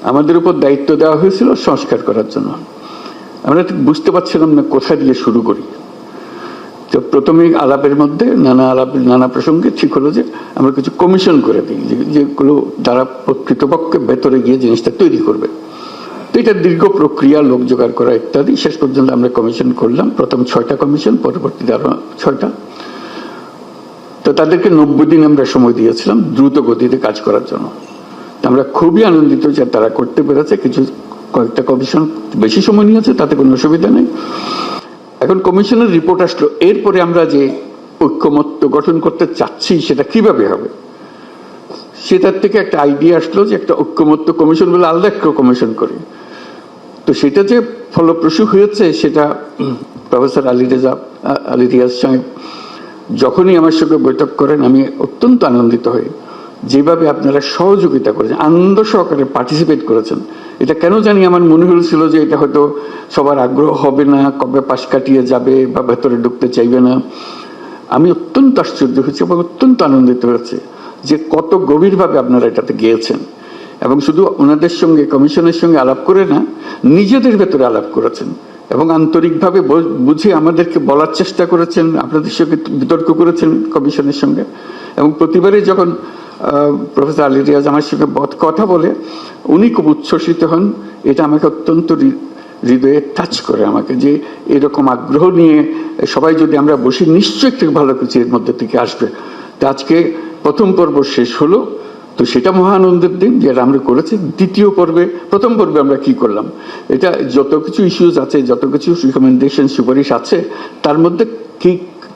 আমাদের উপর দায়িত্ব দেওয়া হয়েছিল সংস্কার করার জন্য। আমরা ঠিক বুঝতে পারছিলাম না কোথা দিয়ে শুরু করি। তো প্রথমেই আলাপের মধ্যে নানা প্রসঙ্গে ঠিক হলো যে আমরা কিছু কমিশন করে দিই, যেগুলো যারা প্রকৃতপক্ষে ভেতরে গিয়ে জিনিসটা তৈরি করবে। তো এটা দীর্ঘ প্রক্রিয়া, লোক জোগাড় করা ইত্যাদি। শেষ পর্যন্ত আমরা কমিশন করলাম, প্রথম 6টা কমিশন, পরবর্তীতে আরো 6টা। তো তাদেরকে 90 দিন আমরা সময় দিয়েছিলাম দ্রুত গতিতে কাজ করার জন্য। আমরা খুবই আনন্দিত যে তারা করতে পেরেছে। কয়েকটা কমিশন বেশি সময় নিয়েছে, তাতে কোনো অসুবিধা নেই। এখন কমিশনের রিপোর্ট আসলো, এরপরে আমরা যে ঐক্যমত্য গঠন করতে চাচ্ছি সেটা কিভাবে হবে, সেটার থেকে একটা আইডিয়া আসলো যে একটা ঐক্যমত্য কমিশন বলে আলাদা একটা কমিশন করে। তো সেটা যে ফলপ্রসূ হয়েছে সেটা প্রফেসর আলী রিয়াজ সাহেব যখনই আমার সঙ্গে বৈঠক করেন, আমি অত্যন্ত আনন্দিত হই যেভাবে আপনারা সহযোগিতা করেছেন, আনন্দ সহকারে পার্টিসিপেট করেছেন। এটা কেন জানি আমার মনে হয়েছিল যে এটা হয়তো সবার আগ্রহ হবে না, কবে পাশ কাটিয়ে যাবে বা ভেতরে ঢুকতে চাইবে না। আমি অত্যন্ত আশ্চর্য হয়েছি এবং অত্যন্ত আনন্দিত হয়েছে যে কত গভীরভাবে আপনারা এটাতে গিয়েছেন, এবং শুধু ওনাদের সঙ্গে কমিশনের সঙ্গে আলাপ করে না, নিজেদের ভেতরে আলাপ করেছেন এবং আন্তরিকভাবে বুঝে আমাদেরকে বলার চেষ্টা করেছেন, আপনাদের সঙ্গে বিতর্ক করেছেন কমিশনের সঙ্গে। এবং প্রতিবারই যখন প্রফেসর আলী রিয়াজ আমার সঙ্গে কথা বলে উনি খুব উচ্ছ্বসিত হন। এটা আমাকে অত্যন্ত হৃদয়ে টাচ করে আমাকে, যে এরকম আগ্রহ নিয়ে সবাই যদি আমরা বসি নিশ্চয়ই একটু ভালো কিছু এর মধ্যে থেকে আসবে। তো আজকে প্রথম পর্ব শেষ হলো, তো সেটা মহানন্দের দিন যেটা আমরা করেছি। দ্বিতীয় পর্বে, প্রথম পর্বে আমরা কি করলাম, এটা যত কিছু ইস্যুজ আছে, যত কিছু রিকমেন্ডেশন সুপারিশ আছে, তার মধ্যে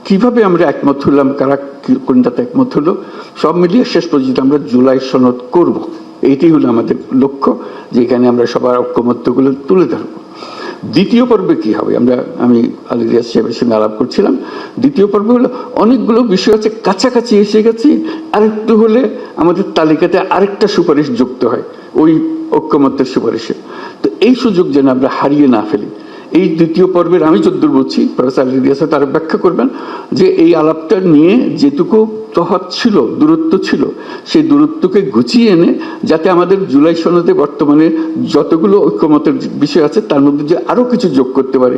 কিভাবে আমরা একমত হলাম, কারা কোনটাতে একমত হলো, সব মিলিয়ে শেষ পর্যন্ত আমরা জুলাই সনদ করব। এইটাই হলো আমাদের লক্ষ্য, যেখানে আমরা সবার ঐক্যমত্যগুলো তুলে ধরব। দ্বিতীয় পর্বে কি হবে, আমি আলী রিয়াজ সাহেবের সঙ্গে আলাপ করছিলাম। দ্বিতীয় পর্ব হলো অনেকগুলো বিষয় আছে, কাছাকাছি এসে গেছি, আরেকটু হলে আমাদের তালিকাতে আরেকটা সুপারিশ যুক্ত হয় ওই ঐক্যমত্যের সুপারিশে। তো এই সুযোগ যেন আমরা হারিয়ে না ফেলি। এই দ্বিতীয় পর্বের আমি যদ্দূর বলছি, প্রফেসর আলী রিয়াজ তারা ব্যাখ্যা করবেন যে এই আলাপটা নিয়ে যেটুকু তফাৎ ছিল, দূরত্ব ছিল, সেই দূরত্বকে গুছিয়ে এনে যাতে আমাদের জুলাই সনদে বর্তমানে যতগুলো ঐক্যমতের বিষয় আছে তার মধ্যে যে আরো কিছু যোগ করতে পারে,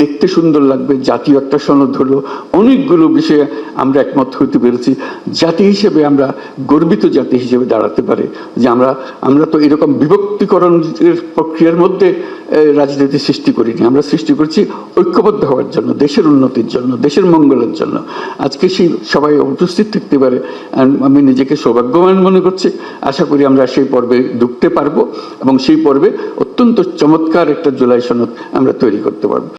দেখতে সুন্দর লাগবে, জাতীয় একটা সনদ হলো, অনেকগুলো বিষয়ে আমরা একমত হইতে পেরেছি, জাতি হিসেবে আমরা গর্বিত জাতি হিসেবে দাঁড়াতে পারে যে আমরা তো এরকম বিভক্তিকরণের প্রক্রিয়ার মধ্যে রাজনীতি সৃষ্টি করিনি। আমরা সৃষ্টি করছি ঐক্যবদ্ধ হওয়ার জন্য, দেশের উন্নতির জন্য, দেশের মঙ্গলের জন্য। আজকে সেই সবাই উপস্থিত থাকতে পারে, আমি নিজেকে সৌভাগ্যবান মনে করছি। আশা করি আমরা সেই পর্বে ঢুকতে পারবো এবং সেই পর্বে অত্যন্ত চমৎকার একটা জুলাই সনদ আমরা তৈরি করতে পারবো।